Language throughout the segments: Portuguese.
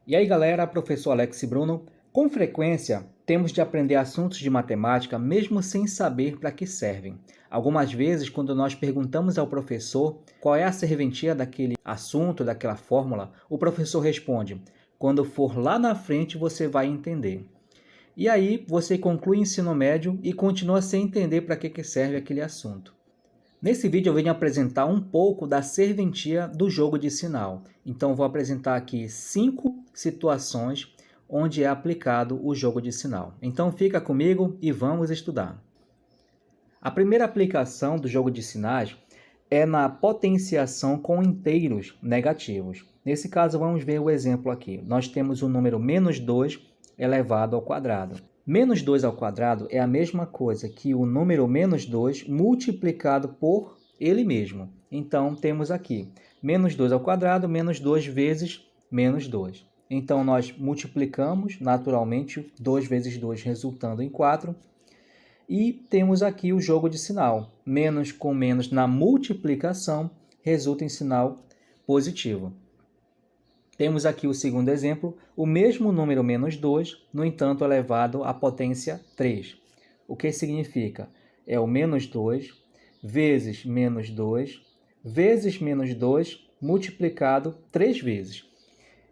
E aí galera, professor Alex Bruno. Com frequência, temos de aprender assuntos de matemática mesmo sem saber para que servem. Algumas vezes, quando nós perguntamos ao professor qual é a serventia daquele assunto, daquela fórmula, o professor responde: quando for lá na frente você vai entender. E aí você conclui o ensino médio e continua sem entender para que serve aquele assunto. Nesse vídeo eu venho apresentar um pouco da serventia do jogo de sinal. Então vou apresentar aqui 5 situações onde é aplicado o jogo de sinal. Então fica comigo e vamos estudar. A primeira aplicação do jogo de sinais é na potenciação com inteiros negativos. Nesse caso vamos ver o exemplo aqui. Nós temos o número menos 2 elevado ao quadrado. Menos 2 ao quadrado é a mesma coisa que o número menos 2 multiplicado por ele mesmo. Então, temos aqui menos 2 ao quadrado, menos 2 vezes menos 2. Então, nós multiplicamos naturalmente 2 vezes 2, resultando em 4. E temos aqui o jogo de sinal. Menos com menos na multiplicação resulta em sinal positivo. Temos aqui o segundo exemplo, o mesmo número menos 2, no entanto, elevado à potência 3. O que significa? É o menos 2 vezes menos 2 multiplicado 3 vezes.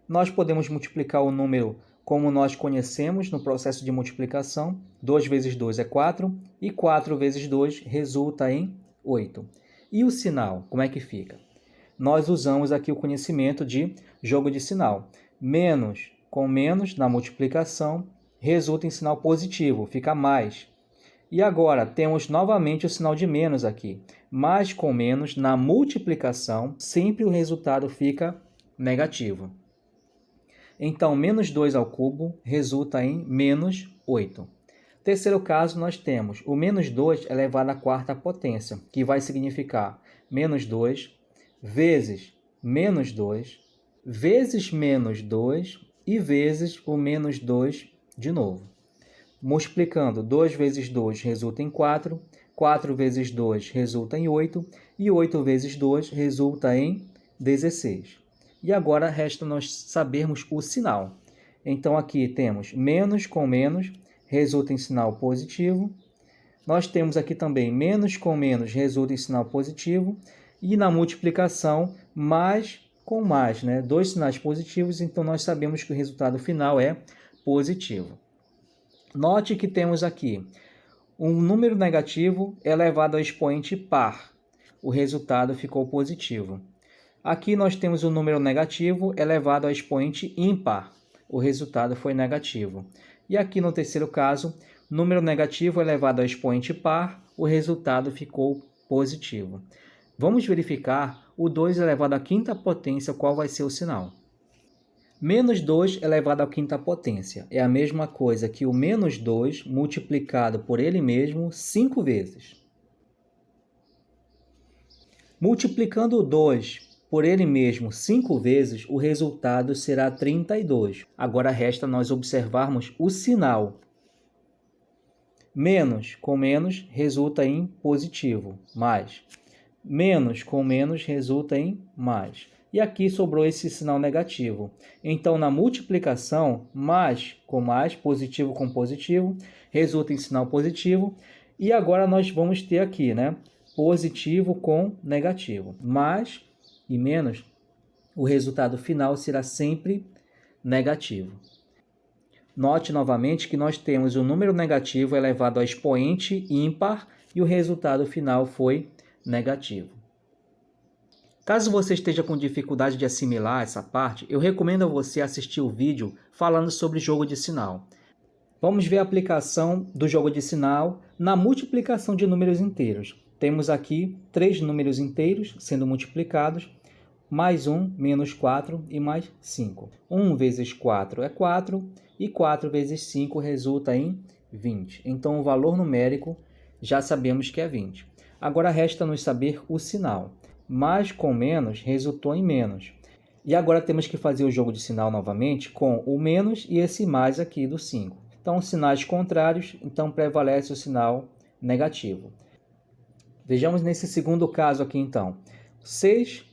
Nós podemos multiplicar o número como nós conhecemos no processo de multiplicação. 2 vezes 2 é 4 e 4 vezes 2 resulta em 8. E o sinal, como é que fica? Nós usamos aqui o conhecimento de jogo de sinal. Menos com menos na multiplicação resulta em sinal positivo, fica mais. E agora temos novamente o sinal de menos aqui. Mais com menos na multiplicação, sempre o resultado fica negativo. Então, menos 2 ao cubo resulta em menos 8. Terceiro caso, nós temos o menos 2 elevado à quarta potência, que vai significar menos 2 vezes menos 2, vezes menos 2 e vezes o menos 2 de novo. Multiplicando, 2 vezes 2 resulta em 4, 4 vezes 2 resulta em 8, e 8 vezes 2 resulta em 16. E agora resta nós sabermos o sinal. Então aqui temos menos com menos resulta em sinal positivo. Nós temos aqui também menos com menos resulta em sinal positivo. E na multiplicação, mais com mais, né? 2 sinais positivos, então nós sabemos que o resultado final é positivo. Note que temos aqui um número negativo elevado ao expoente par. O resultado ficou positivo. Aqui nós temos um número negativo elevado ao expoente ímpar. O resultado foi negativo. E aqui no terceiro caso, número negativo elevado ao expoente par, o resultado ficou positivo. Vamos verificar o 2 elevado à quinta potência, qual vai ser o sinal. Menos 2 elevado à quinta potência é a mesma coisa que o menos 2 multiplicado por ele mesmo 5 vezes. Multiplicando o 2 por ele mesmo 5 vezes, o resultado será 32. Agora resta nós observarmos o sinal. Menos com menos resulta em positivo, mais. Menos com menos resulta em mais. E aqui sobrou esse sinal negativo. Então, na multiplicação, mais com mais, positivo com positivo, resulta em sinal positivo. E agora nós vamos ter aqui, né? Positivo com negativo. Mais e menos, o resultado final será sempre negativo. Note novamente que nós temos o número negativo elevado ao expoente ímpar e o resultado final foi negativo. Caso você esteja com dificuldade de assimilar essa parte, eu recomendo a você assistir o vídeo falando sobre jogo de sinal. Vamos ver a aplicação do jogo de sinal na multiplicação de números inteiros. Temos aqui 3 números inteiros sendo multiplicados, mais 1, menos 4 e mais 5. 1 vezes 4 é 4 e 4 vezes 5 resulta em 20. Então, o valor numérico já sabemos que é 20. Agora resta-nos saber o sinal. Mais com menos resultou em menos. E agora temos que fazer o jogo de sinal novamente com o menos e esse mais aqui do 5. Então, sinais contrários, então prevalece o sinal negativo. Vejamos nesse segundo caso aqui, então. 6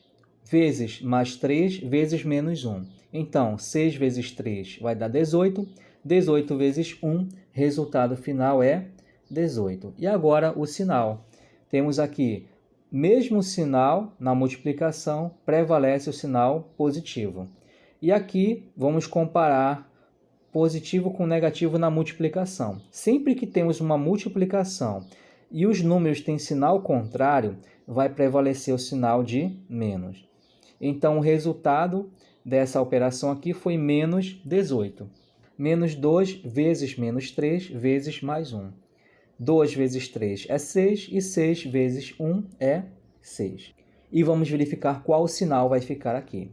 vezes mais 3 vezes menos 1. Então, 6 vezes 3 vai dar 18. 18 vezes 1, resultado final é 18. E agora o sinal. Temos aqui, mesmo sinal na multiplicação, prevalece o sinal positivo. E aqui vamos comparar positivo com negativo na multiplicação. Sempre que temos uma multiplicação e os números têm sinal contrário, vai prevalecer o sinal de menos. Então, o resultado dessa operação aqui foi menos 18. Menos 2 vezes menos 3 vezes mais 1. 2 vezes 3 é 6 e 6 vezes 1 é 6. E vamos verificar qual sinal vai ficar aqui.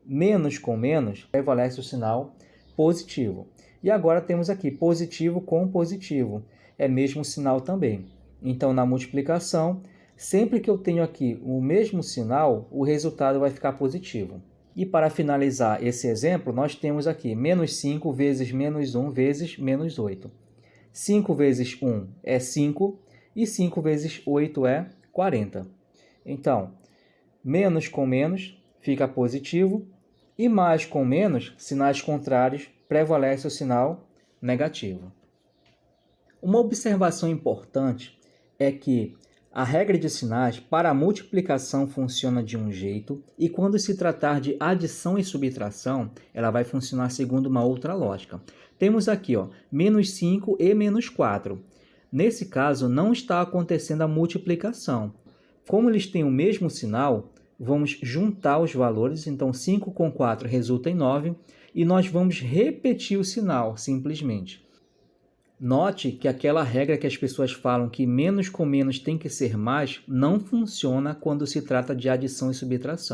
Menos com menos prevalece o sinal positivo. E agora temos aqui positivo com positivo. É mesmo sinal também. Então, na multiplicação, sempre que eu tenho aqui o mesmo sinal, o resultado vai ficar positivo. E para finalizar esse exemplo, nós temos aqui menos 5 vezes menos 1 vezes menos 8. 5 vezes 1 é 5 e 5 vezes 8 é 40. Então, menos com menos fica positivo e mais com menos, sinais contrários, prevalece o sinal negativo. Uma observação importante é que a regra de sinais para a multiplicação funciona de um jeito e quando se tratar de adição e subtração, ela vai funcionar segundo uma outra lógica. Temos aqui, menos 5 e menos 4. Nesse caso, não está acontecendo a multiplicação. Como eles têm o mesmo sinal, vamos juntar os valores, então 5 com 4 resulta em 9, e nós vamos repetir o sinal, simplesmente. Note que aquela regra que as pessoas falam que menos com menos tem que ser mais, não funciona quando se trata de adição e subtração.